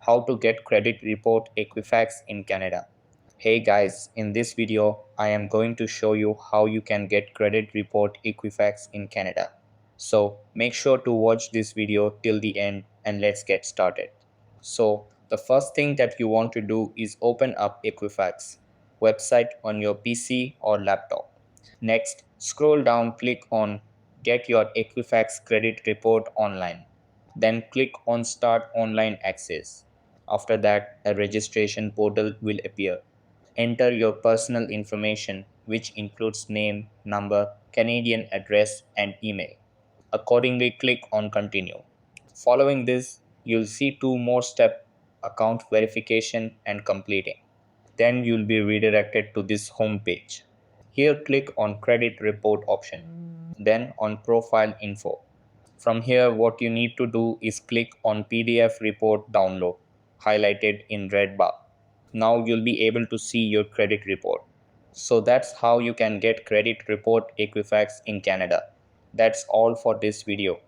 How to get credit report Equifax in Canada. Hey guys, in this video, I am going to show you how you can get credit report Equifax in Canada. So make sure to watch this video till the end and let's get started. So the first thing that you want to do is open up Equifax website on your PC or laptop. Next, scroll down, click on Get Your Equifax Credit Report Online. Then click on Start Online Access. After that, a registration portal will appear. Enter your personal information, which includes name, number, Canadian address, and email. Accordingly, click on Continue. Following this, you'll see two more steps: account verification and completing. Then you'll be redirected to this home page. Here, click on Credit Report option, then on Profile Info. From here, what you need to do is click on PDF Report Download, highlighted in red bar. Now you'll be able to see your credit report. So that's how you can get credit report Equifax in Canada. That's all for this video.